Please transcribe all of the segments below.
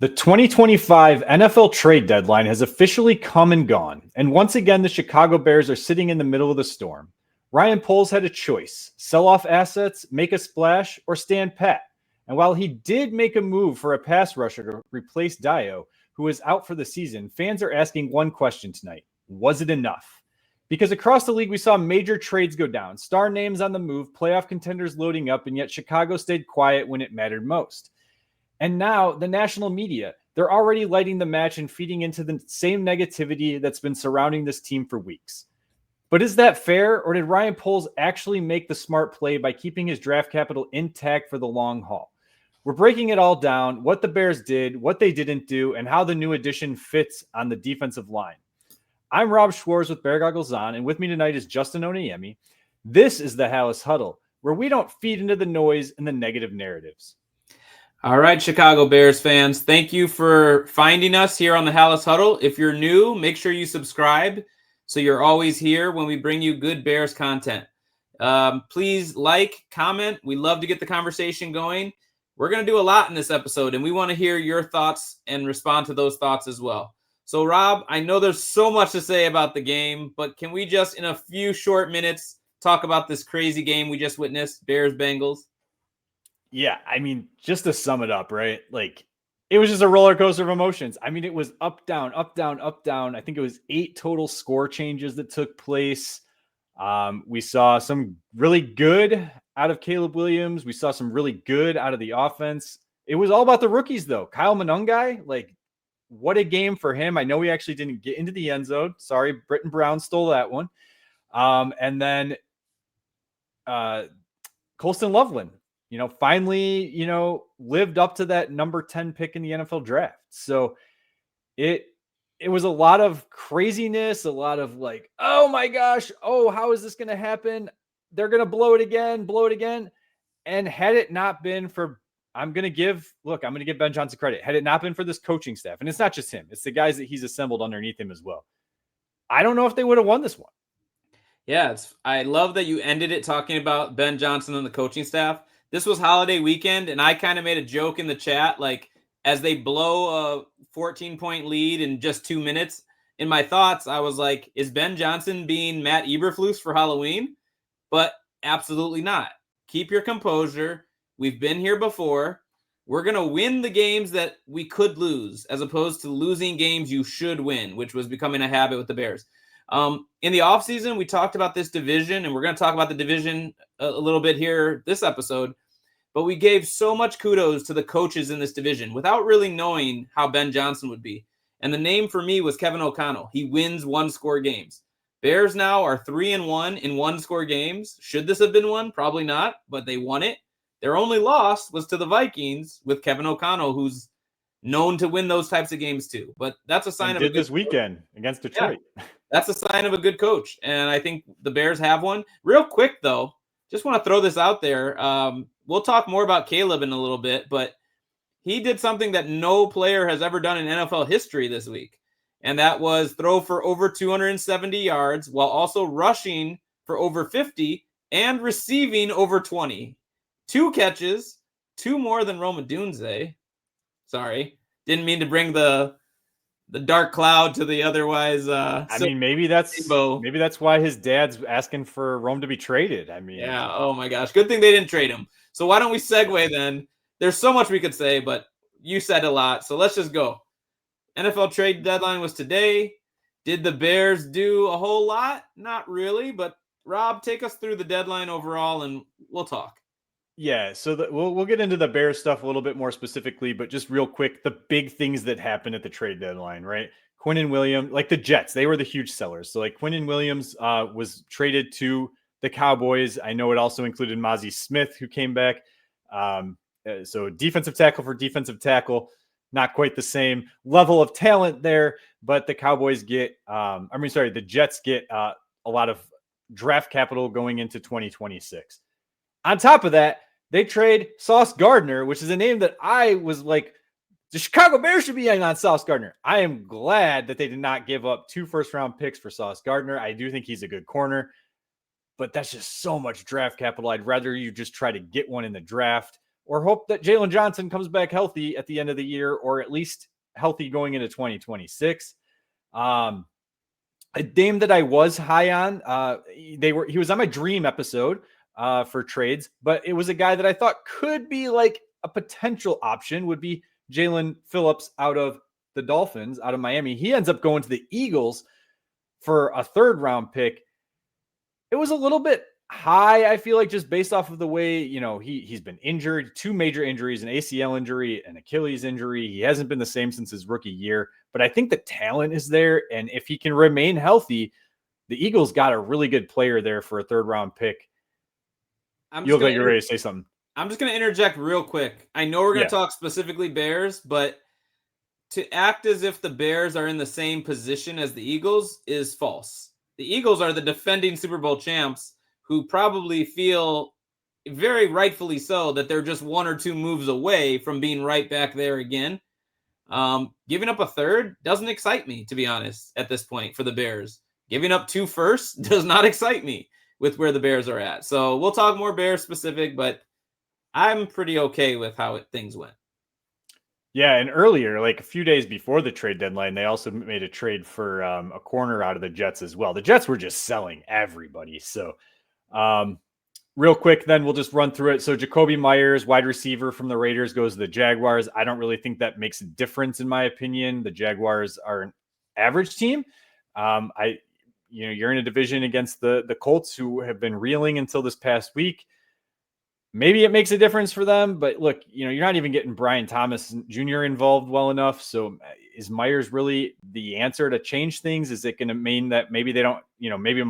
The 2025 NFL trade deadline has officially come and gone, and once again, the Chicago Bears are sitting in the middle of the storm. Ryan Poles had a choice: sell off assets, make a splash, or stand pat. And while he did make a move for a pass rusher to replace Dayo, who is out for the season, fans are asking one question tonight: was it enough? Because across the league, we saw major trades go down, star names on the move, playoff contenders loading up, and yet Chicago stayed quiet when it mattered most. And now the national media, they're already lighting the match and feeding into the same negativity that's been surrounding this team for weeks. But is that fair, or did Ryan Poles actually make the smart play by keeping his draft capital intact for the long haul? We're breaking it all down, what the Bears did, what they didn't do, and how the new addition fits on the defensive line. I'm Rob Schwartz with Bear Goggles On, and with me tonight is Justin Onayemi. This is the Halas Huddle, where we don't feed into the noise and the negative narratives. All right, Chicago Bears fans, thank you for finding us here on the Halas Huddle. If you're new, make sure you subscribe so you're always here when we bring you good Bears content. Please like, comment. We love to get the conversation going. We're going to do a lot in this episode, and we want to hear your thoughts and respond to those thoughts as well. So, Rob, I know there's so much to say about the game, but can we just, in a few short minutes, talk about this crazy game we just witnessed, Bears-Bengals? Yeah, I mean, just to sum it up, right? Like, it was just a roller coaster of emotions. I mean, it was up, down, up, down, up, down. I think it was 8 total score changes that took place. We saw some really good out of Caleb Williams. We saw some really good out of the offense. It was all about the rookies, though. Kyle Monungai, like, what a game for him. I know he actually didn't get into the end zone. Sorry, Britton Brown stole that one. And then Colston Loveland, finally, lived up to that number 10 pick in the NFL draft. So it was a lot of craziness, a lot of like, oh my gosh, how is this going to happen? They're going to blow it again. And had it not been for, I'm going to give Ben Johnson credit. Had it not been for this coaching staff, and it's not just him, it's the guys that he's assembled underneath him as well, I don't know if they would have won this one. Yeah, I love that you ended it talking about Ben Johnson and the coaching staff. This was holiday weekend, and I kind of made a joke in the chat, like, as they blow a 14-point lead in just 2 minutes, in my thoughts, I was like, is Ben Johnson being Matt Eberflus for Halloween? But absolutely not. Keep your composure. We've been here before. We're going to win the games that we could lose, as opposed to losing games you should win, which was becoming a habit with the Bears. In the offseason, we talked about this division, and we're going to talk about the division a little bit here this episode, but we gave so much kudos to the coaches in this division without really knowing how Ben Johnson would be. And the name for me was Kevin O'Connell. He wins one-score games. Bears now are 3-1 in one-score games. Should this have been one? Probably not, but they won it. Their only loss was to the Vikings with Kevin O'Connell, who's known to win those types of games too. But that's a sign of did this weekend against Detroit. Yeah. That's a sign of a good coach, and I think the Bears have one. Real quick, though, just want to throw this out there. We'll talk more about Caleb in a little bit, but he did something that no player has ever done in NFL history this week, and that was throw for over 270 yards while also rushing for over 50 and receiving over 20. 2 catches, 2 more than Rome Odunze. Sorry, didn't mean to bring the dark cloud to the otherwise. Maybe that's why his dad's asking for Rome to be traded. Yeah. Oh my gosh. Good thing they didn't trade him. So why don't we segue then? There's so much we could say, but you said a lot. So let's just go. NFL trade deadline was today. Did the Bears do a whole lot? Not really, but Rob, take us through the deadline overall and we'll talk. Yeah, so we'll get into the Bears stuff a little bit more specifically, but just real quick, the big things that happened at the trade deadline, right? Quinnen Williams, like the Jets, they were the huge sellers. So like Quinnen Williams was traded to the Cowboys. I know it also included Mozzie Smith, who came back. So defensive tackle for defensive tackle, not quite the same level of talent there, but the Cowboys get, the Jets get a lot of draft capital going into 2026. On top of that, they trade Sauce Gardner, which is a name that I was like, the Chicago Bears should be on Sauce Gardner. I am glad that they did not give up 2 first-round picks for Sauce Gardner. I do think he's a good corner, but that's just so much draft capital. I'd rather you just try to get one in the draft or hope that Jalen Johnson comes back healthy at the end of the year, or at least healthy going into 2026. A name that I was high on, he was on my dream episode for trades, but it was a guy that I thought could be like a potential option would be Jalen Phillips out of the Dolphins, out of Miami. He ends up going to the Eagles for a 3rd round pick. It was a little bit high, I feel like, just based off of the way, he's been injured, 2 major injuries, an ACL injury, an Achilles injury. He hasn't been the same since his rookie year, but I think the talent is there. And if he can remain healthy, the Eagles got a really good player there for a 3rd round pick. You look like you're ready to say something. I'm just going to interject real quick. I know we're going to talk specifically Bears, but to act as if the Bears are in the same position as the Eagles is false. The Eagles are the defending Super Bowl champs who probably feel very rightfully so that they're just 1 or 2 moves away from being right back there again. Giving up a 3rd doesn't excite me, to be honest, at this point for the Bears. Giving up 2 firsts does not excite me with where the Bears are at. So we'll talk more Bears specific, but I'm pretty okay with how things went. Yeah, and earlier, like a few days before the trade deadline, they also made a trade for a corner out of the Jets as well. The Jets were just selling everybody. So real quick, then we'll just run through it. So Jacoby Myers, wide receiver from the Raiders, goes to the Jaguars. I don't really think that makes a difference in my opinion. The Jaguars are an average team. You're in a division against the Colts, who have been reeling until this past week. Maybe it makes a difference for them, but look, you're not even getting Brian Thomas Jr. involved well enough. So is Myers really the answer to change things? Is it going to mean that maybe they don't, maybe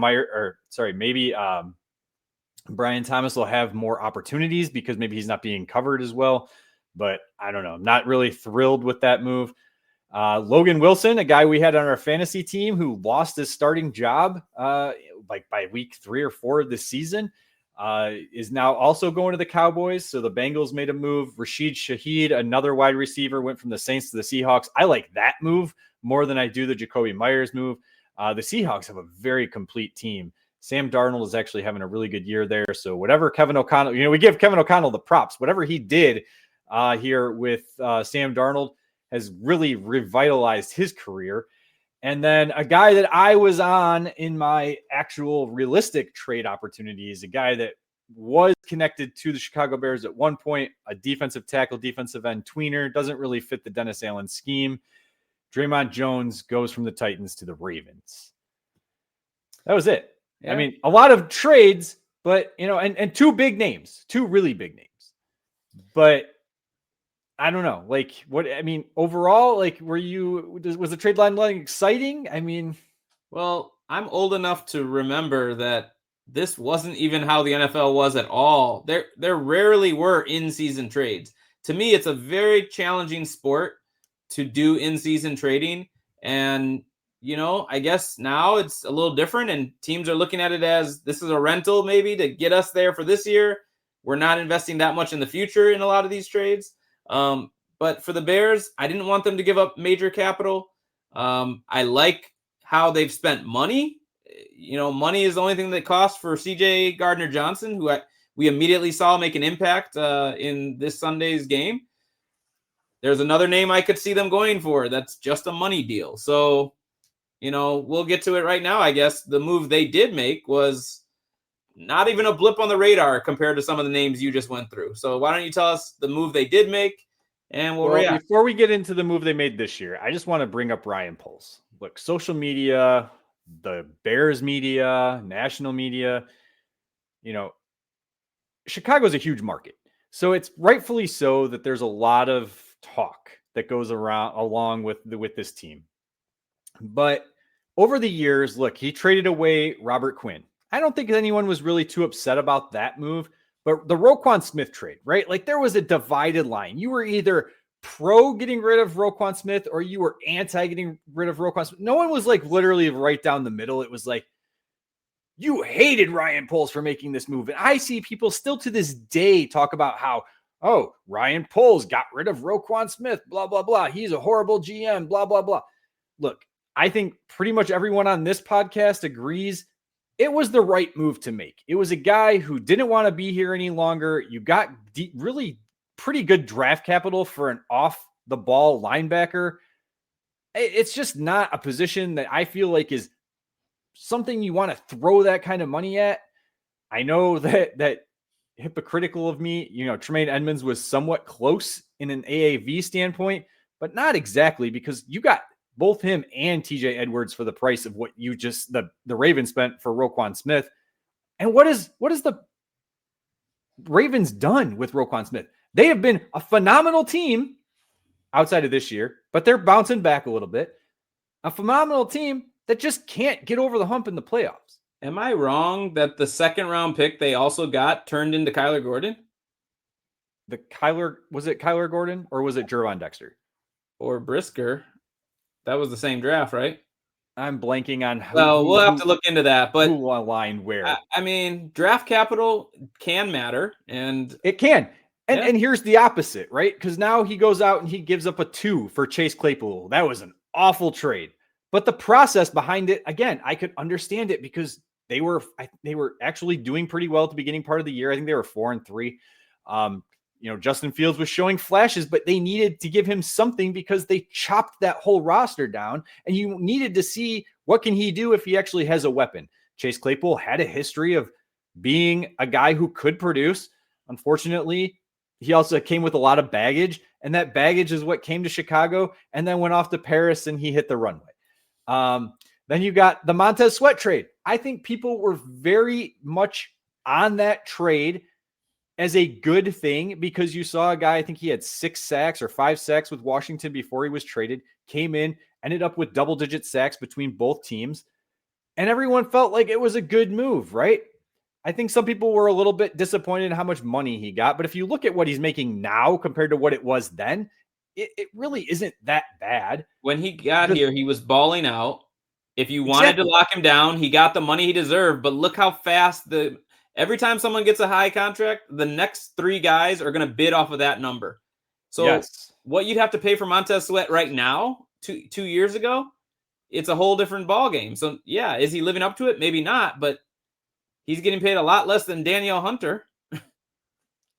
Brian Thomas will have more opportunities because maybe he's not being covered as well, but I don't know. I'm not really thrilled with that move. Logan Wilson, a guy we had on our fantasy team who lost his starting job by week 3 or 4 of the season, is now also going to the Cowboys. So the Bengals made a move. Rashid Shaheed, another wide receiver, went from the Saints to the Seahawks. I like that move more than I do the Jacoby Myers move. The Seahawks have a very complete team. Sam Darnold is actually having a really good year there. So whatever Kevin O'Connell, we give Kevin O'Connell the props. Whatever he did here with Sam Darnold has really revitalized his career. And then a guy that I was on in my actual realistic trade opportunities, a guy that was connected to the Chicago Bears at one point, a defensive tackle, defensive end tweener, doesn't really fit the Dennis Allen scheme. Draymond Jones goes from the Titans to the Ravens. That was it. Yeah. I mean, a lot of trades, but, and 2 big names, 2 really big names. But I don't know. Overall, was the trade line exciting? I mean, well, I'm old enough to remember that this wasn't even how the NFL was at all. There rarely were in-season trades. To me, it's a very challenging sport to do in-season trading. And, I guess now it's a little different and teams are looking at it as this is a rental maybe to get us there for this year. We're not investing that much in the future in a lot of these trades. But for the Bears, I didn't want them to give up major capital. I like how they've spent money. Money is the only thing that costs for CJ Gardner-Johnson, who we immediately saw make an impact in this Sunday's game. There's another name I could see them going for. That's just a money deal. So, we'll get to it right now. I guess the move they did make was not even a blip on the radar compared to some of the names you just went through. So why don't you tell us the move they did make and we'll react. Before we get into the move they made this year, I just want to bring up Ryan Poles. Look, social media, the Bears media, national media, Chicago's a huge market. So it's rightfully so that there's a lot of talk that goes along with this team. But over the years, look, he traded away Robert Quinn. I don't think anyone was really too upset about that move, but the Roquan Smith trade, right? Like there was a divided line. You were either pro getting rid of Roquan Smith or you were anti getting rid of Roquan Smith. No one was like literally right down the middle. It was like, you hated Ryan Poles for making this move. And I see people still to this day talk about how, oh, Ryan Poles got rid of Roquan Smith, blah, blah, blah. He's a horrible GM, blah, blah, blah. Look, I think pretty much everyone on this podcast agrees it was the right move to make. It was a guy who didn't want to be here any longer. You got really pretty good draft capital for an off the ball linebacker. It's just not a position that I feel like is something you want to throw that kind of money at. I know that hypocritical of me, Tremaine Edmonds was somewhat close in an AAV standpoint, but not exactly, because you got both him and TJ Edwards for the price of what you just the Ravens spent for Roquan Smith. And what is the Ravens done with Roquan Smith? They have been a phenomenal team outside of this year, but they're bouncing back a little bit. A phenomenal team that just can't get over the hump in the playoffs. Am I wrong that the second round pick they also got turned into Kyler Gordon? Was it Kyler Gordon or was it Jervon Dexter? Or Brisker? That was the same draft, right? I'm blanking on we'll have to look into that, but who aligned where. I mean, draft capital can matter, and it can. And here's the opposite, right? Because now he goes out and he gives up a 2 for Chase Claypool. That was an awful trade. But the process behind it, again, I could understand it because they were actually doing pretty well at the beginning part of the year. I think they were 4-3. Justin Fields was showing flashes, but they needed to give him something because they chopped that whole roster down, and you needed to see what can he do if he actually has a weapon. Chase Claypool had a history of being a guy who could produce. Unfortunately, he also came with a lot of baggage, and that baggage is what came to Chicago and then went off to Paris and he hit the runway. Then you got the Montez Sweat trade. I think people were very much on that trade as a good thing because you saw a guy, I think he had 6 sacks or 5 sacks with Washington before he was traded, came in, ended up with double-digit sacks between both teams, and everyone felt like it was a good move, right? I think some people were a little bit disappointed in how much money he got, but if you look at what he's making now compared to what it was then, it really isn't that bad. When he got here, he was balling out. If you wanted to lock him down, he got the money he deserved, but look how fast every time someone gets a high contract, the next 3 guys are going to bid off of that number. So what you'd have to pay for Montez Sweat right now, 2 years ago, it's a whole different ball game. So yeah, is he living up to it? Maybe not, but he's getting paid a lot less than Danielle Hunter.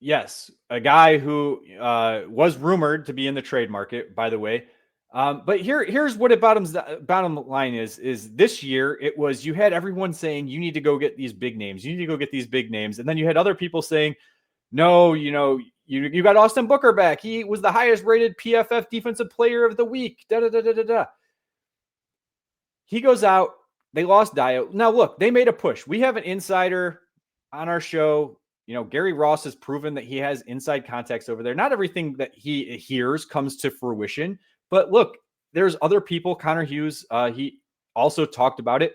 Yes, a guy who was rumored to be in the trade market, by the way. But here's what it bottom line is this year it was you had everyone saying you need to go get these big names. You need to go get these big names. And then you had other people saying, no, you got Austin Booker back. He was the highest rated PFF defensive player of the week. He goes out. They lost Dayo. Now, look, they made a push. We have an insider on our show. Gary Ross has proven that he has inside contacts over there. Not everything that he hears comes to fruition. But look, there's other people. Connor Hughes, he also talked about it.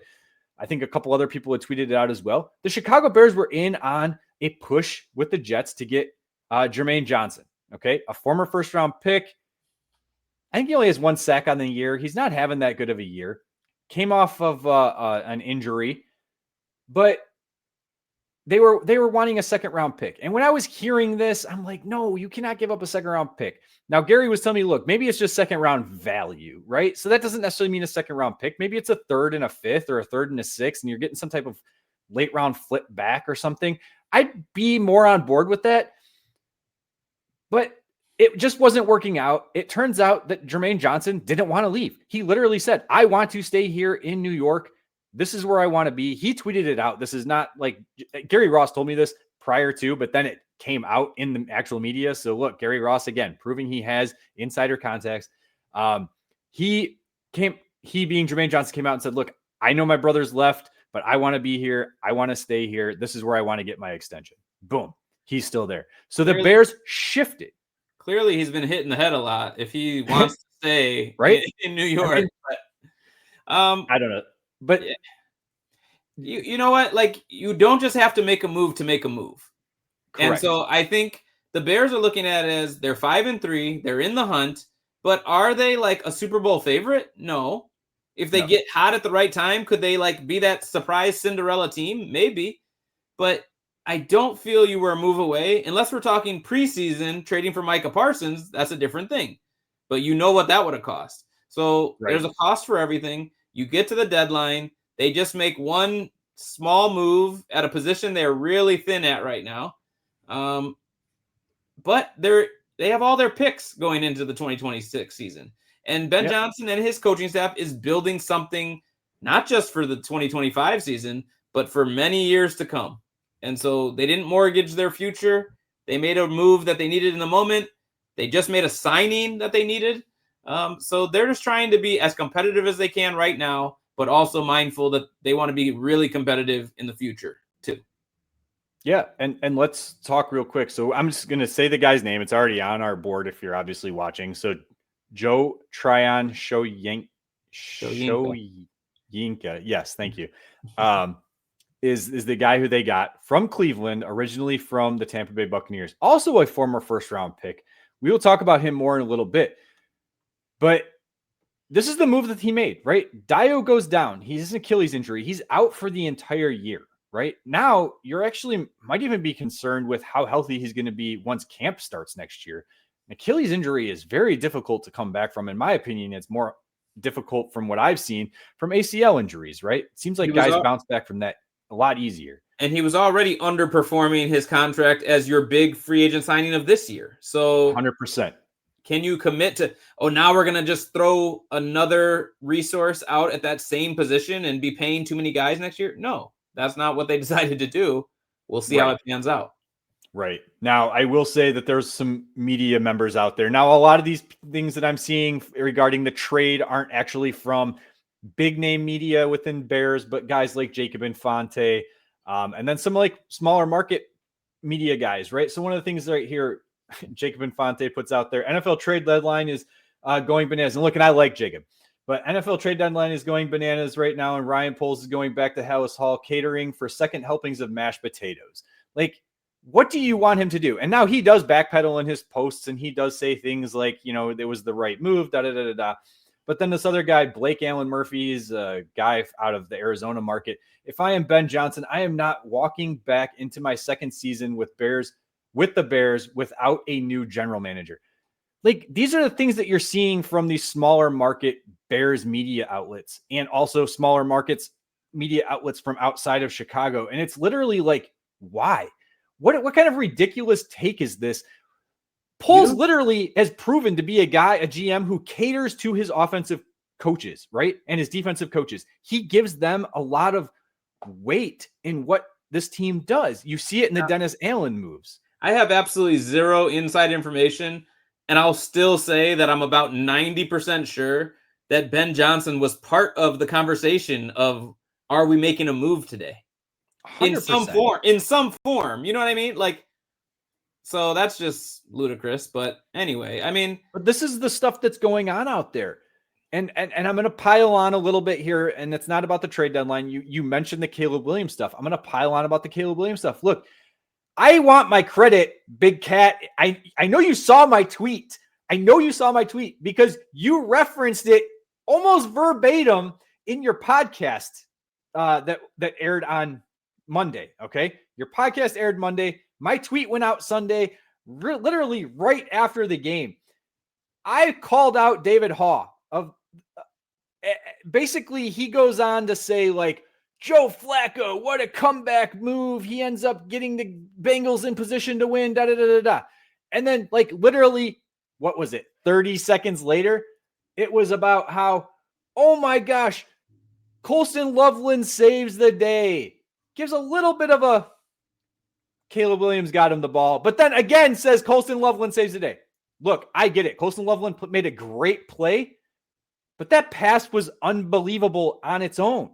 I think a couple other people had tweeted it out as well. The Chicago Bears were in on a push with the Jets to get Jermaine Johnson, okay? A former first-round pick. I think he only has 1 sack on the year. He's not having that good of a year. Came off of an injury. But they were wanting a second-round pick. And when I was hearing this, I'm like, no, you cannot give up a second-round pick. Now, Gary was telling me, look, maybe it's just second-round value, right? So that doesn't necessarily mean a second-round pick. Maybe it's a 3rd and a 5th or a 3rd and a 6th, and you're getting some type of late-round flip back or something. I'd be more on board with that. But it just wasn't working out. It turns out that Jermaine Johnson didn't want to leave. He literally said, I want to stay here in New York. This is where I want to be. He tweeted it out. This is not like Gary Ross told me this prior to, but then it came out in the actual media. So look, Gary Ross, again, proving he has insider contacts. He being Jermaine Johnson came out and said, look, I know my brother's left, but I want to be here. I want to stay here. This is where I want to get my extension. Boom. He's still there. So the Bears shifted. Clearly he's been hit in the head a lot if he wants to stay right in New York. I mean, I don't know. But you know what? Like, you don't just have to make a move to make a move. Correct. And so I think the Bears are looking at it as they're 5-3, they're in the hunt, but are they like a Super Bowl favorite? No. If they get hot at the right time, could they like be that surprise Cinderella team? Maybe. But I don't feel you were a move away unless we're talking preseason trading for Micah Parsons. That's a different thing. But you know what that would have cost. So there's a cost for everything. You get to the deadline. They just make one small move at a position they're really thin at right now. but they have all their picks going into the 2026 season. And Ben Johnson and his coaching staff is building something not just for the 2025 season, but for many years to come. And so they didn't mortgage their future. They made a move that they needed in the moment. They just made a signing that they needed. So they're just trying to be as competitive as they can right now, but also mindful that they want to be really competitive in the future too. Yeah, and let's talk real quick. So I'm just going to say the guy's name. It's already on our board if you're obviously watching. So Joe Tryon-Shoyinka. Yes, thank you. Is the guy who they got from Cleveland, originally from the Tampa Bay Buccaneers, also a former first-round pick. We will talk about him more in a little bit. But this is the move that he made, right? Dayo goes down. He has an Achilles injury. He's out for the entire year. Right now, you're actually might even be concerned with how healthy he's going to be once camp starts next year. An Achilles injury is very difficult to come back from. In my opinion, it's more difficult from what I've seen from ACL injuries, right? It seems like guys bounce back from that a lot easier. And he was already underperforming his contract as your big free agent signing of this year. So 100%. Can you commit to, now we're going to just throw another resource out at that same position and be paying too many guys next year? No. That's not what they decided to do. We'll see how it pans out. Right. Now, I will say that there's some media members out there. Now, a lot of these things that I'm seeing regarding the trade aren't actually from big name media within Bears, but guys like Jacob Infante, and then some like smaller market media guys, right? So one of the things right here, Jacob Infante puts out there, NFL trade deadline is going bananas. And look, and I like Jacob. But NFL trade deadline is going bananas right now, and Ryan Poles is going back to Halas Hall, catering for second helpings of mashed potatoes. Like, what do you want him to do? And now he does backpedal in his posts, and he does say things like, it was the right move, da-da-da-da-da. But then this other guy, Blake Allen Murphy's a guy out of the Arizona market. If I am Ben Johnson, I am not walking back into my second season with the Bears without a new general manager. Like, these are the things that you're seeing from these smaller market Bears media outlets and also smaller markets media outlets from outside of Chicago. And it's literally like, why? What kind of ridiculous take is this? Poles literally has proven to be a GM who caters to his offensive coaches, right? And his defensive coaches. He gives them a lot of weight in what this team does. You see it in the Dennis Allen moves. I have absolutely zero inside information. And I'll still say that I'm about 90% sure that Ben Johnson was part of the conversation of, are we making a move today? 100%. In some form. You know what I mean? Like, so that's just ludicrous. But anyway, but this is the stuff that's going on out there. And I'm going to pile on a little bit here. And it's not about the trade deadline. You mentioned the Caleb Williams stuff. I'm going to pile on about the Caleb Williams stuff. Look, I want my credit, Big Cat. I know you saw my tweet. Because you referenced it almost verbatim in your podcast that aired on Monday. Okay. Your podcast aired Monday. My tweet went out Sunday, literally right after the game. I called out David Haw of basically he goes on to say like, Joe Flacco, what a comeback move. He ends up getting the Bengals in position to win, da-da-da-da-da. And then, like, literally, what was it, 30 seconds later, it was about how, oh my gosh, Colston Loveland saves the day. Gives a little bit of a Caleb Williams got him the ball, but then again says Colston Loveland saves the day. Look, I get it. Colston Loveland made a great play, but that pass was unbelievable on its own.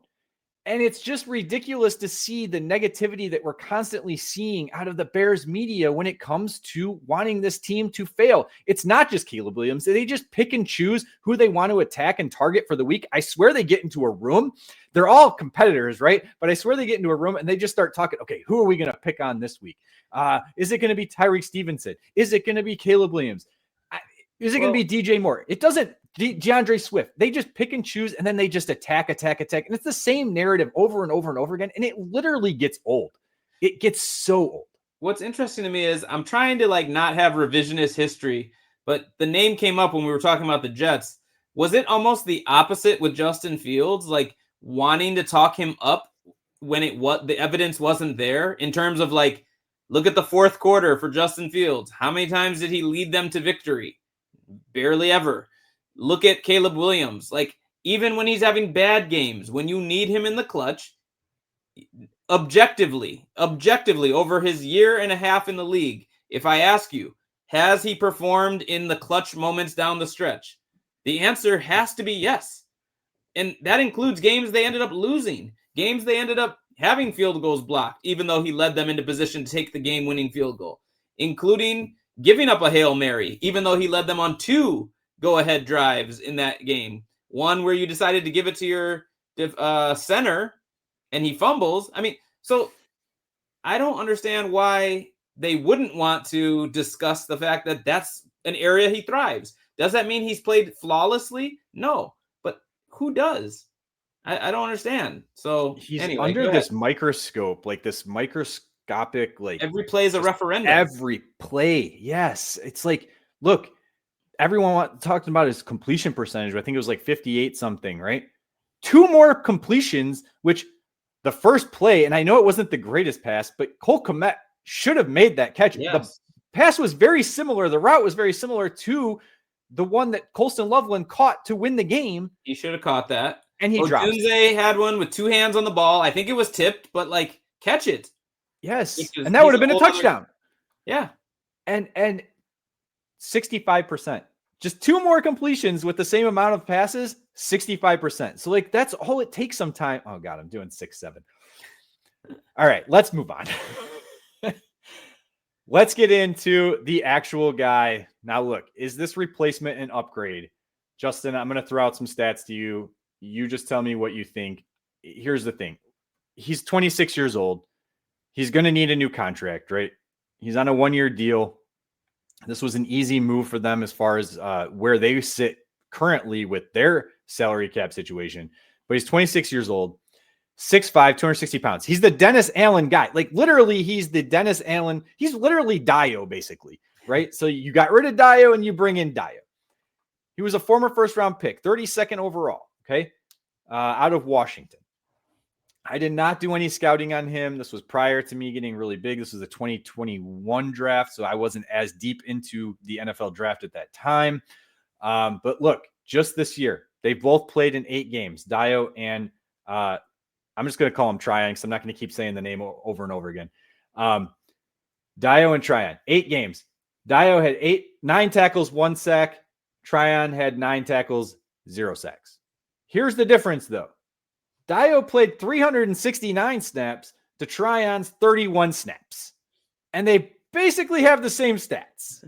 And it's just ridiculous to see the negativity that we're constantly seeing out of the Bears media when it comes to wanting this team to fail. It's not just Caleb Williams. They just pick and choose who they want to attack and target for the week. I swear they get into a room. They're all competitors, right? But I swear they get into a room and they just start talking, okay, who are we going to pick on this week? Is it going to be Tyreek Stevenson? Is it going to be Caleb Williams? Is it going to be DJ Moore? It doesn't. DeAndre Swift. They just pick and choose, and then they just attack. And it's the same narrative over and over and over again, and it literally gets old. It gets so old. What's interesting to me is I'm trying to not have revisionist history, but the name came up when we were talking about the Jets. Was it almost the opposite with Justin Fields, like wanting to talk him up when the evidence wasn't there in terms of Look at the fourth quarter for Justin Fields. How many times did he lead them to victory? Barely ever. Look at Caleb Williams. Like, even when he's having bad games, when you need him in the clutch, objectively, over his year and a half in the league, if I ask you, has he performed in the clutch moments down the stretch? The answer has to be yes. And that includes games they ended up losing, games they ended up having field goals blocked, even though he led them into position to take the game-winning field goal, including giving up a Hail Mary, even though he led them on 2 go-ahead drives in that game. One where you decided to give it to your center, and he fumbles. I mean, so I don't understand why they wouldn't want to discuss the fact that that's an area he thrives. Does that mean he's played flawlessly? No, but who does? I don't understand. So he's anyway, under this microscope, like this microscopic, like every play is a referendum. Every play. Yes. It's like, look, everyone talked about his completion percentage. I think it was like 58 something, right? 2 more completions, which the first play, and I know it wasn't the greatest pass, but Cole Kmet should have made that catch. Yes. The pass was very similar. The route was very similar to the one that Colston Loveland caught to win the game. He should have caught that. And he dropped. Odunze had one with 2 hands on the ball. I think it was tipped, but like, catch it. Yes. And that would have been a touchdown. Yeah. And 65%. Just 2 more completions with the same amount of passes, 65%. So like, that's all it takes sometime. Oh God, I'm doing 6-7. All right, let's move on. Let's get into the actual guy. Now look, is this replacement an upgrade? Justin, I'm going to throw out some stats to you. You just tell me what you think. Here's the thing. He's 26 years old. He's going to need a new contract, right? He's on a 1-year deal. This was an easy move for them as far as where they sit currently with their salary cap situation. But he's 26 years old, 6'5", 260 pounds. He's the Dennis Allen guy. Like, literally, he's the Dennis Allen. He's literally Dayo, basically, right? So you got rid of Dayo and you bring in Dayo. He was a former first-round pick, 32nd overall, okay, out of Washington. I did not do any scouting on him. This was prior to me getting really big. This was a 2021 draft, so I wasn't as deep into the NFL draft at that time. But look, just this year, they both played in 8 games. Dayo and I'm just going to call him Tryon because I'm not going to keep saying the name over and over again. Dayo and Tryon, 8 games. Dayo had 9 tackles, 1 sack. Tryon had 9 tackles, 0 sacks. Here's the difference, though. Dayo played 369 snaps to Tryon's 31 snaps. And they basically have the same stats.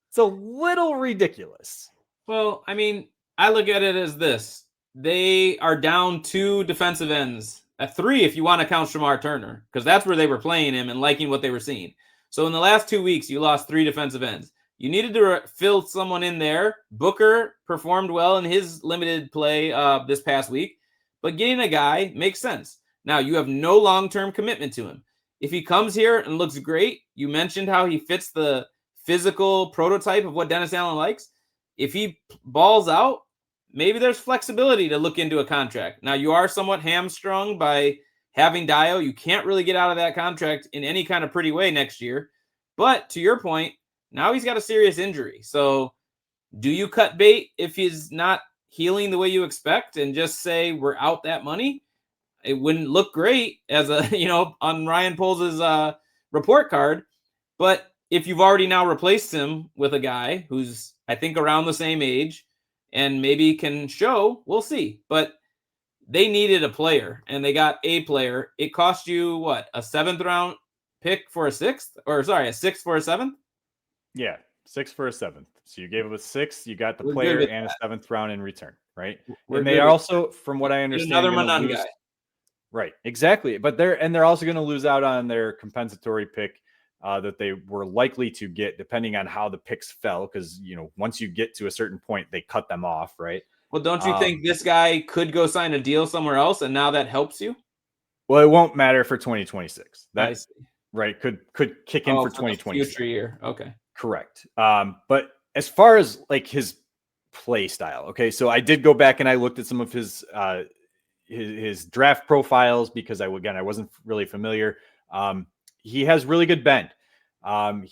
It's a little ridiculous. Well, I mean, I look at it as this. They are down 2 defensive ends. At 3 if you want to count Shamar Turner, because that's where they were playing him and liking what they were seeing. So in the last 2 weeks, you lost 3 defensive ends. You needed to fill someone in there. Booker performed well in his limited play this past week. But getting a guy makes sense. Now, you have no long-term commitment to him. If he comes here and looks great, you mentioned how he fits the physical prototype of what Dennis Allen likes. If he balls out, maybe there's flexibility to look into a contract. Now, you are somewhat hamstrung by having Dayo. You can't really get out of that contract in any kind of pretty way next year. But to your point, now he's got a serious injury. So do you cut bait if he's not healing the way you expect and just say we're out that money? It wouldn't look great as a, on Ryan Poles' report card. But if you've already now replaced him with a guy who's, I think, around the same age and maybe can show, we'll see. But they needed a player and they got a player. It cost you what, a 7th round pick for a 6th, or sorry, a 6th for a 7th? Yeah, 6 for a 7th. So you gave him a 6, you got the player and a 7th round in return, right? And they are also, from what I understand, another Manan guy. Right, exactly. But they're also going to lose out on their compensatory pick that they were likely to get, depending on how the picks fell. Because once you get to a certain point, they cut them off, right? Well, don't you think this guy could go sign a deal somewhere else, and now that helps you? Well, it won't matter for 2026. I see. Right, could kick in for 2026. Future year. Okay, correct. But as far as like his play style, okay, so I did go back and I looked at some of his draft profiles because I wasn't really familiar. He has really good bend. Some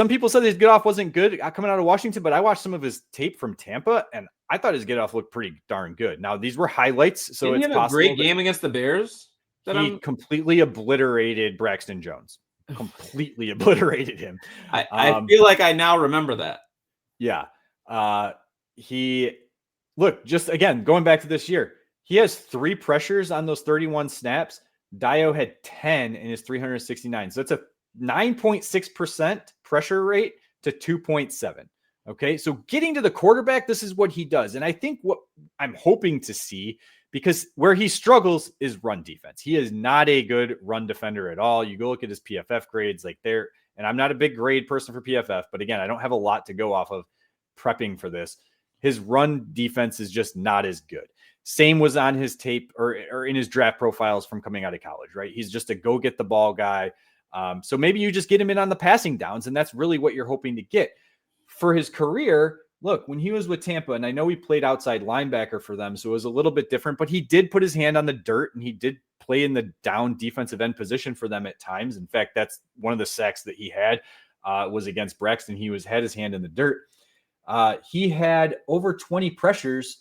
people said his get off wasn't good coming out of Washington, but I watched some of his tape from Tampa, and I thought his get off looked pretty darn good. Now these were highlights, so Didn't it's he have possible a great game against the Bears? He completely obliterated Braxton Jones. Completely obliterated him. I feel like I now remember that. Yeah. Just again, going back to this year, he has 3 pressures on those 31 snaps. Dayo had 10 in his 369. So it's a 9.6% pressure rate to 2.7. Okay. So getting to the quarterback, this is what he does. And I think what I'm hoping to see, because where he struggles is run defense. He is not a good run defender at all. You go look at his PFF grades, and I'm not a big grade person for PFF, but again, I don't have a lot to go off of prepping for this. His run defense is just not as good. Same was on his tape or in his draft profiles from coming out of college, right? He's just a go get the ball guy. So maybe you just get him in on the passing downs, and that's really what you're hoping to get. For his career, look, when he was with Tampa, and I know he played outside linebacker for them, so it was a little bit different, but he did put his hand on the dirt, and he did play in the down defensive end position for them at times. In fact, that's one of the sacks that he had was against Braxton. He had his hand in the dirt. He had over 20 pressures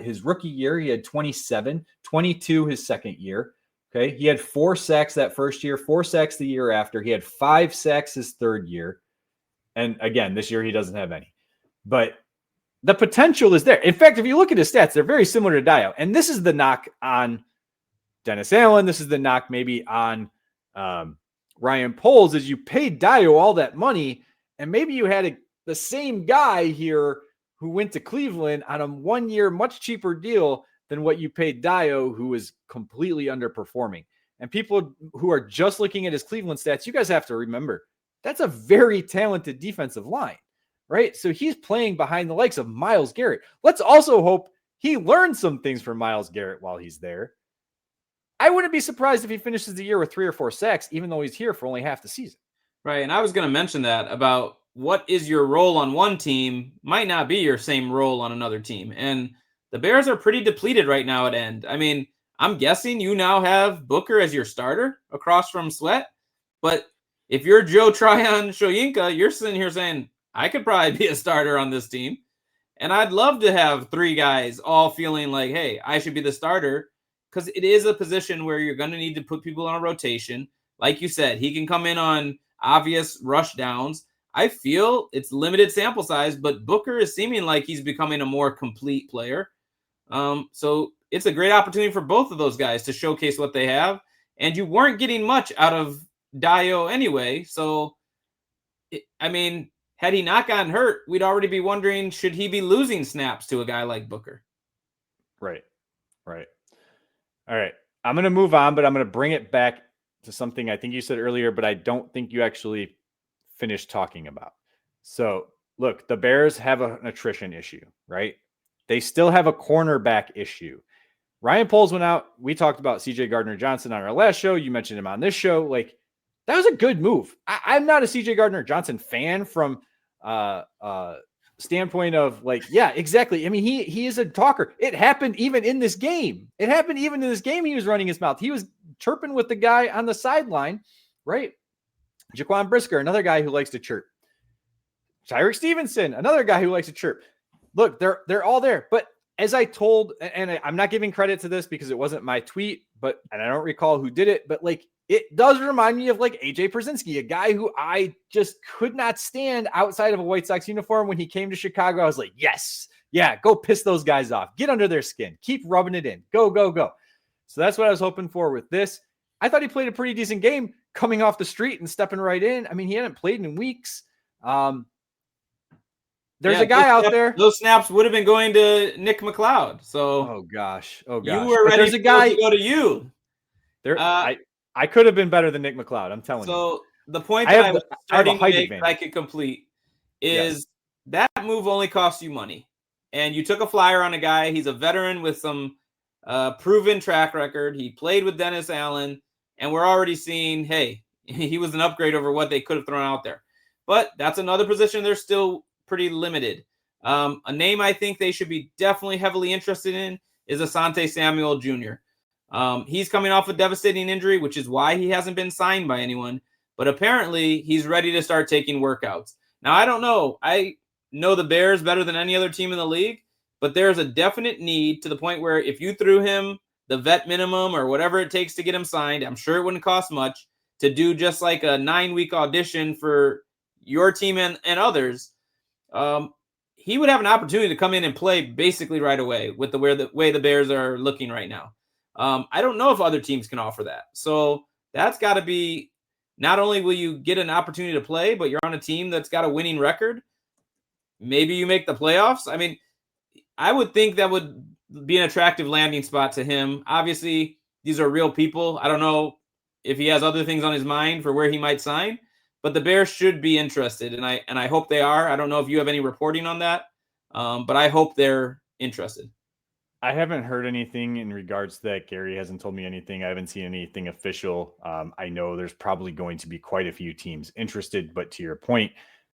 his rookie year. He had 27, 22 his second year. Okay. He had 4 sacks that first year, 4 sacks the year after. He had 5 sacks his third year. And again, this year he doesn't have any. But the potential is there. In fact, if you look at his stats, they're very similar to Dayo. And this is the knock on Dennis Allen. This is the knock maybe on Ryan Poles, is you paid Dayo all that money, and maybe you had the same guy here who went to Cleveland on a 1-year, much cheaper deal than what you paid Dayo, who is completely underperforming. And people who are just looking at his Cleveland stats, you guys have to remember, that's a very talented defensive line, right? So he's playing behind the likes of Myles Garrett. Let's also hope he learns some things from Myles Garrett while he's there. I wouldn't be surprised if he finishes the year with 3 or 4 sacks, even though he's here for only half the season. Right. And I was going to mention that about what is your role on one team might not be your same role on another team. And the Bears are pretty depleted right now at end. I mean, I'm guessing you now have Booker as your starter across from Sweat. But if you're Joe Tryon-Shoyinka, you're sitting here saying, I could probably be a starter on this team. And I'd love to have 3 guys all feeling like, hey, I should be the starter, because it is a position where you're going to need to put people on a rotation. Like you said, he can come in on obvious rush downs. I feel it's limited sample size, but Booker is seeming like he's becoming a more complete player. So it's a great opportunity for both of those guys to showcase what they have. And you weren't getting much out of Dayo anyway. So, had he not gotten hurt, we'd already be wondering, should he be losing snaps to a guy like Booker? Right. All right. I'm going to move on, but I'm going to bring it back to something I think you said earlier, but I don't think you actually finished talking about. So look, the Bears have an attrition issue, right? They still have a cornerback issue. Ryan Poles went out. We talked about CJ Gardner-Johnson on our last show. You mentioned him on this show. Like, that was a good move. I'm not a CJ Gardner-Johnson fan from standpoint of like, yeah, exactly. I mean, he is a talker. It happened even in this game. He was running his mouth. He was chirping with the guy on the sideline, right? Jaquan Brisker, another guy who likes to chirp. Tyreek Stevenson, another guy who likes to chirp. Look, they're all there. But as I told, and I'm not giving credit to this because it wasn't my tweet, and I don't recall who did it, but like, it does remind me of like AJ Przinsky, a guy who I just could not stand outside of a White Sox uniform. When he came to Chicago, I was like, yes, yeah, go piss those guys off. Get under their skin. Keep rubbing it in. Go, go, go. So that's what I was hoping for with this. I thought he played a pretty decent game coming off the street and stepping right in. I mean, he hadn't played in weeks. There's a guy out there. Those snaps would have been going to Nick McLeod. So, oh gosh. You were ready to go to you. I could have been better than Nick McLeod. I'm telling you. So the point that I was starting to make that I could complete is that move only costs you money. And you took a flyer on a guy. He's a veteran with some proven track record. He played with Dennis Allen. And we're already seeing, hey, he was an upgrade over what they could have thrown out there. But that's another position they're still pretty limited. A name I think they should be definitely heavily interested in is Asante Samuel Jr. He's coming off a devastating injury, which is why he hasn't been signed by anyone. but apparently he's ready to start taking workouts. Now, I don't know. I know the Bears better than any other team in the league, but there's a definite need to the point where if you threw him the vet minimum or whatever it takes to get him signed, I'm sure it wouldn't cost much to do just like a 9-week audition for your team and others. He would have an opportunity to come in and play basically right away with the way the Bears are looking right now. I don't know if other teams can offer that. So that's got to be, not only will you get an opportunity to play, but you're on a team that's got a winning record. Maybe you make the playoffs. I mean, I would think that would be an attractive landing spot to him. Obviously, these are real people. I don't know if he has other things on his mind for where he might sign, but the Bears should be interested, and I hope they are. I don't know if you have any reporting on that, but I hope they're interested. I haven't heard anything in regards to that. Gary hasn't told me anything. I haven't seen anything official. I know there's probably going to be quite a few teams interested, but to your point,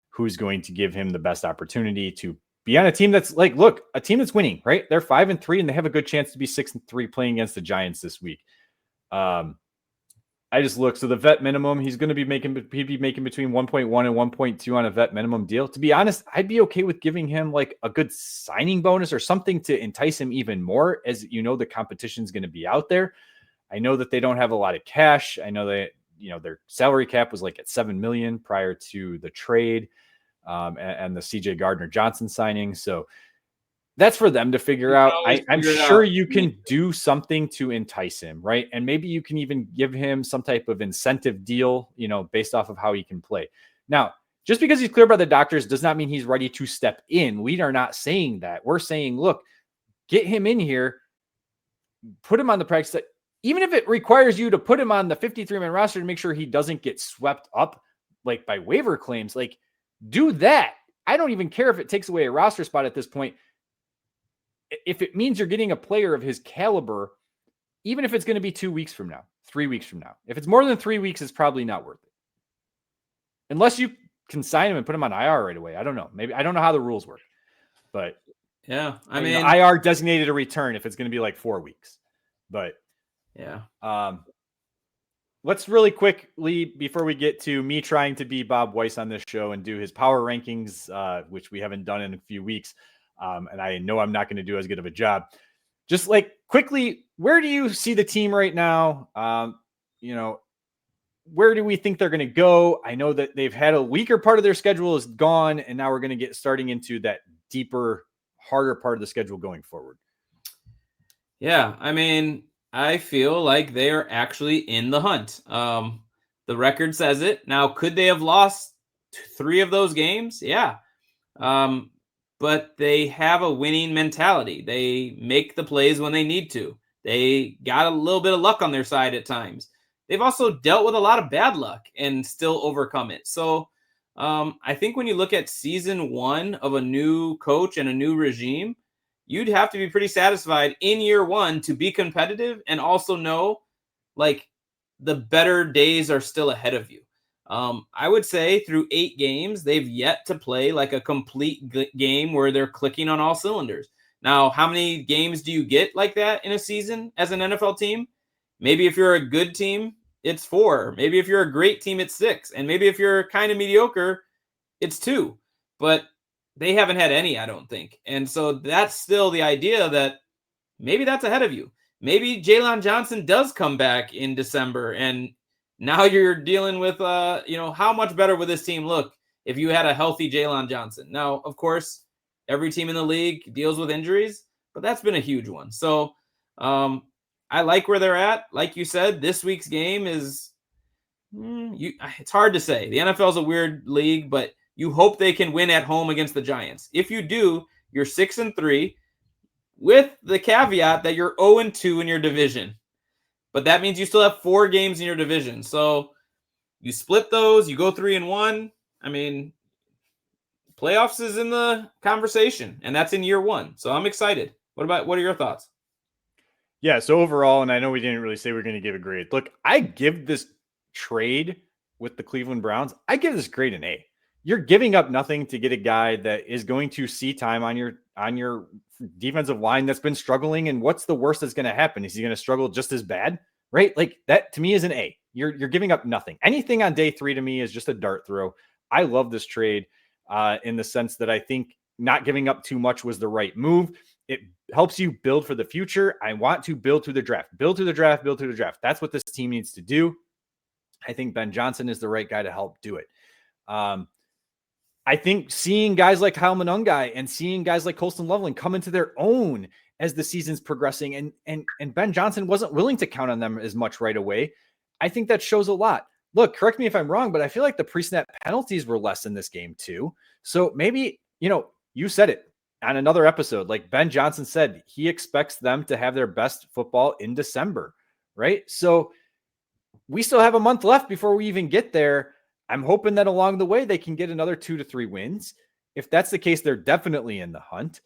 who's going to give him the best opportunity to be on a team that's like, look, a team that's winning, right? They're 5-3 and they have a good chance to be 6-3 playing against the Giants this week. I just look, so the vet minimum, he'd be making between 1.1 and 1.2 on a vet minimum deal. To be honest, I'd be okay with giving him like a good signing bonus or something to entice him even more, as you know, the competition's going to be out there. I know that they don't have a lot of cash. I know that, their salary cap was like at $7 million prior to the trade and the CJ Gardner-Johnson signing. So that's for them to figure out. I'm sure you can do something to entice him, right? And maybe you can even give him some type of incentive deal, based off of how he can play. Now, just because he's cleared by the doctors does not mean he's ready to step in. We are not saying that. We're saying, look, get him in here, put him on the practice set. Even if it requires you to put him on the 53-man roster to make sure he doesn't get swept up like by waiver claims, like do that. I don't even care if it takes away a roster spot at this point. If it means you're getting a player of his caliber, even if it's going to be 2 weeks from now, 3 weeks from now, if it's more than 3 weeks, it's probably not worth it. Unless you can sign him and put him on IR right away. I don't know. Maybe I don't know how the rules work, but yeah, I mean, IR designated a return if it's going to be like 4 weeks, but yeah. Let's really quickly, before we get to me trying to be Bob Weiss on this show and do his power rankings, which we haven't done in a few weeks. And I know I'm not going to do as good of a job. Just like quickly, where do you see the team right now? Where do we think they're going to go? I know that they've had a weaker part of their schedule is gone, and now we're going to get starting into that deeper, harder part of the schedule going forward. Yeah, I mean, I feel like they are actually in the hunt. The record says it. Now, could they have lost 3 of those games? Yeah. But they have a winning mentality. They make the plays when they need to. They got a little bit of luck on their side at times. They've also dealt with a lot of bad luck and still overcome it. So I think when you look at season 1 of a new coach and a new regime, you'd have to be pretty satisfied in year 1 to be competitive and also know like the better days are still ahead of you. I would say through 8 games, they've yet to play like a complete game where they're clicking on all cylinders. Now, how many games do you get like that in a season as an NFL team? Maybe if you're a good team, it's 4. Maybe if you're a great team, it's 6. And maybe if you're kind of mediocre, it's 2. But they haven't had any, I don't think. And so that's still the idea that maybe that's ahead of you. Maybe Jalen Johnson does come back in December, and now you're dealing with, how much better would this team look if you had a healthy Jalen Johnson? Now, of course, every team in the league deals with injuries, but that's been a huge one. So I like where they're at. Like you said, this week's game is, it's hard to say. The NFL is a weird league, but you hope they can win at home against the Giants. If you do, you're 6-3 with the caveat that you're 0-2 in your division. But that means you still have 4 games in your division. So you split those, you go 3-1. I mean, playoffs is in the conversation, and that's in year 1. So I'm excited. What are your thoughts? Yeah, so overall, and I know we didn't really say we're going to give a grade. Look, I give this trade with the Cleveland Browns, I give this grade an A. You're giving up nothing to get a guy that is going to see time on your defensive line that's been struggling. And what's the worst that's going to happen? Is he going to struggle just as bad? Right? Like that to me is an A. You're giving up nothing. Anything on day 3 to me is just a dart throw. I love this trade in the sense that I think not giving up too much was the right move. It helps you build for the future. I want to build through the draft. Build through the draft. Build through the draft. That's what this team needs to do. I think Ben Johnson is the right guy to help do it. I think seeing guys like Kyle Monungai and seeing guys like Colston Loveland come into their own as the season's progressing, and Ben Johnson wasn't willing to count on them as much right away. I think that shows a lot. Look, correct me if I'm wrong, but I feel like the pre-snap penalties were less in this game too. So maybe, you said it on another episode, like Ben Johnson said, he expects them to have their best football in December, right? So we still have a month left before we even get there. I'm hoping that along the way, they can get another 2 to 3 wins. If that's the case, they're definitely in the hunt.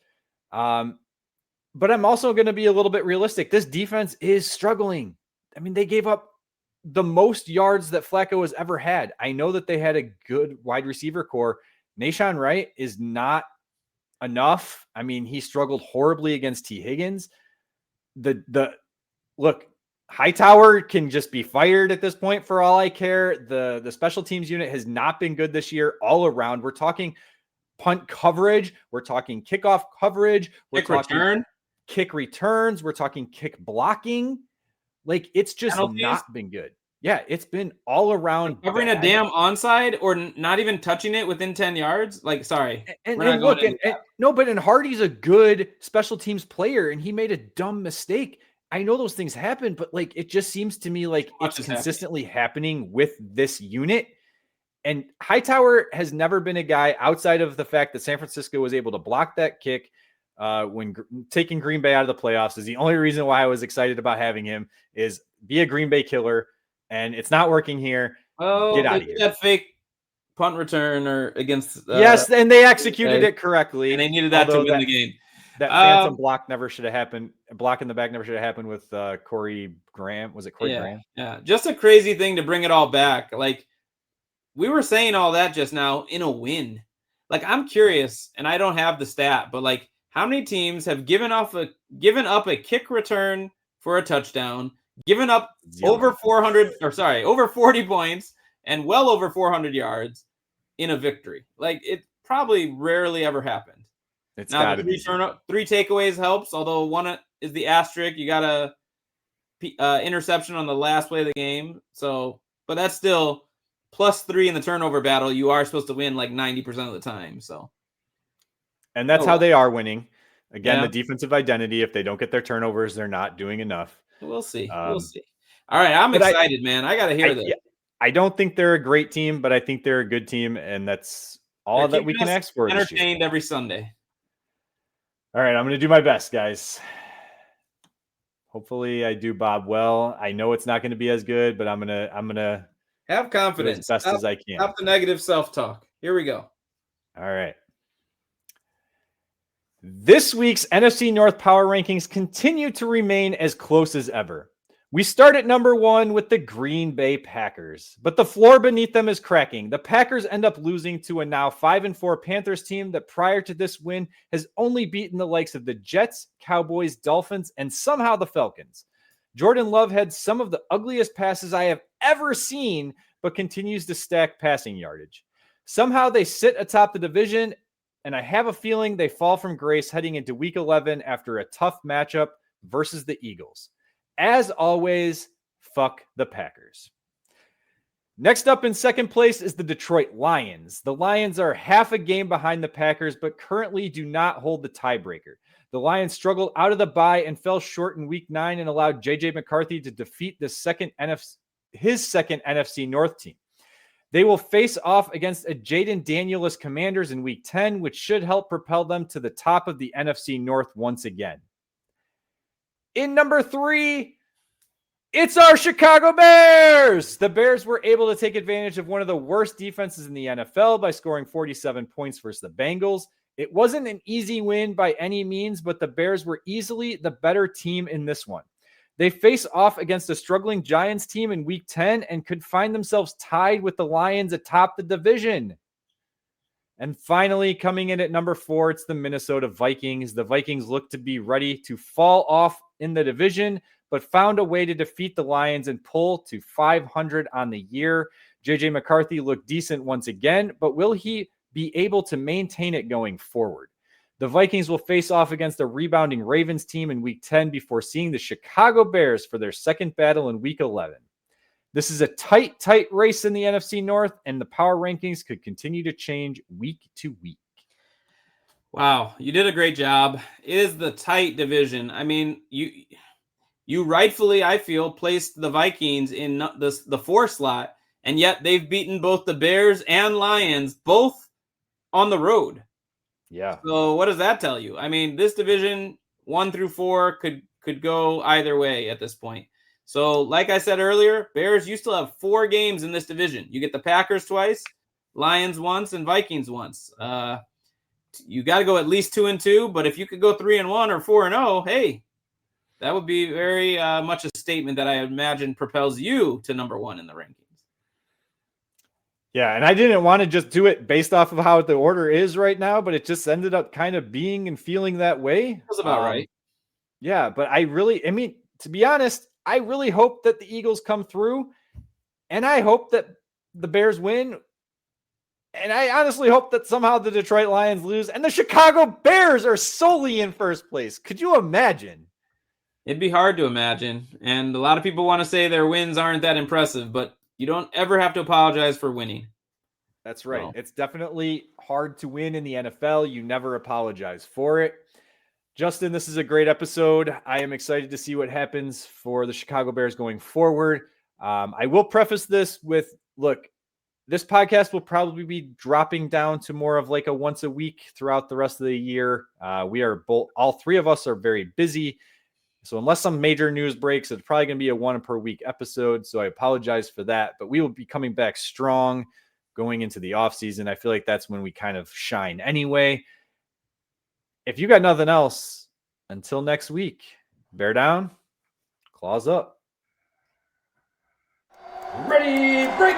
But I'm also going to be a little bit realistic. This defense is struggling. I mean, they gave up the most yards that Flacco has ever had. I know that they had a good wide receiver core. Nahshon Wright is not enough. I mean, he struggled horribly against T. Higgins. Look, Hightower can just be fired at this point for all I care. The special teams unit has not been good this year all around. We're talking punt coverage. We're talking kickoff coverage. We're talking kick returns. We're talking kick blocking. Like, it's just not been good. Yeah, it's been all around. Covering a damn onside or not even touching it within 10 yards. Like, sorry. And Hardy's a good special teams player, and he made a dumb mistake. I know those things happen, but like, it just seems to me like it's consistently happening with this unit. And Hightower has never been a guy, outside of the fact that San Francisco was able to block that kick when taking Green Bay out of the playoffs, is the only reason why I was excited about having him, is be a Green Bay killer. And it's not working here. Oh, get out of here. That fake punt return or against. Yes, and they executed it correctly. And they needed that to win the game. That phantom block never should have happened. Block in the back never should have happened with Corey Graham. Was it Corey Graham? Yeah, just a crazy thing to bring it all back. Like, we were saying all that just now in a win. Like, I'm curious, and I don't have the stat, but like, how many teams have given up a kick return for a touchdown, given up over 40 points and well over 400 yards in a victory? Like, it probably rarely ever happened. It's now, the 3 takeaways helps, although one is the asterisk. You got a interception on the last play of the game. So, but that's still +3 in the turnover battle. You are supposed to win like 90% of the time. So, and that's how they are winning. Again, the defensive identity. If they don't get their turnovers, they're not doing enough. We'll see. We'll see. All right, I'm excited, man. I got to hear this. I don't think they're a great team, but I think they're a good team, and that's all that we can ask for. Entertained every Sunday. All right, I'm going to do my best, guys. Hopefully, I do Bob well. I know it's not going to be as good, but I'm gonna have confidence as best as I can. Stop the negative self-talk. Here we go. All right. This week's NFC North Power Rankings continue to remain as close as ever. We start at number 1 with the Green Bay Packers, but the floor beneath them is cracking. The Packers end up losing to a now 5-4 Panthers team that prior to this win has only beaten the likes of the Jets, Cowboys, Dolphins, and somehow the Falcons. Jordan Love had some of the ugliest passes I have ever seen, but continues to stack passing yardage. Somehow they sit atop the division, and I have a feeling they fall from grace heading into Week 11 after a tough matchup versus the Eagles. As always, fuck the Packers. Next up in second place is the Detroit Lions. The Lions are half a game behind the Packers, but currently do not hold the tiebreaker. The Lions struggled out of the bye and fell short in Week 9 and allowed J.J. McCarthy to defeat his second NFC North team. They will face off against a Jaden Daniels Commanders in Week 10, which should help propel them to the top of the NFC North once again. In number 3, it's our Chicago Bears. The Bears were able to take advantage of one of the worst defenses in the NFL by scoring 47 points versus the Bengals. It wasn't an easy win by any means, but the Bears were easily the better team in this one. They face off against a struggling Giants team in Week 10 and could find themselves tied with the Lions atop the division. And finally, coming in at number 4, it's the Minnesota Vikings. The Vikings look to be ready to fall off in the division, but found a way to defeat the Lions and pull to 500 on the year. JJ McCarthy looked decent once again, but will he be able to maintain it going forward? The Vikings will face off against a rebounding Ravens team in Week 10 before seeing the Chicago Bears for their second battle in Week 11. This is a tight race in the NFC North, and the power rankings could continue to change week to week. Wow, you did a great job. It is the tight division. I mean, you rightfully, I feel, placed the Vikings in the 4 slot, and yet they've beaten both the Bears and Lions, both on the road. Yeah. So what does that tell you? I mean, this division 1 through 4 could go either way at this point. So like I said earlier, Bears, you still have 4 games in this division. You get the Packers twice, Lions once, and Vikings once. You got to go at least 2-2, but if you could go 3-1 or 4-0, hey, that would be very much a statement that I imagine propels you to number 1 in the rankings. Yeah, and I didn't want to just do it based off of how the order is right now, but it just ended up kind of being and feeling that way. That's about right. Yeah, but to be honest, I really hope that the Eagles come through, and I hope that the Bears win, and I honestly hope that somehow the Detroit Lions lose, and the Chicago Bears are solely in first place. Could you imagine? It'd be hard to imagine, and a lot of people want to say their wins aren't that impressive, but you don't ever have to apologize for winning. That's right. So. It's definitely hard to win in the NFL. You never apologize for it. Justin, this is a great episode. I am excited to see what happens for the Chicago Bears going forward. I will preface this with, look, this podcast will probably be dropping down to more of like a once a week throughout the rest of the year. All 3 of us are very busy. So unless some major news breaks, it's probably going to be a 1 per week episode. So I apologize for that, but we will be coming back strong going into the off season. I feel like that's when we kind of shine anyway. If you got nothing else, until next week, bear down, claws up. Ready, break.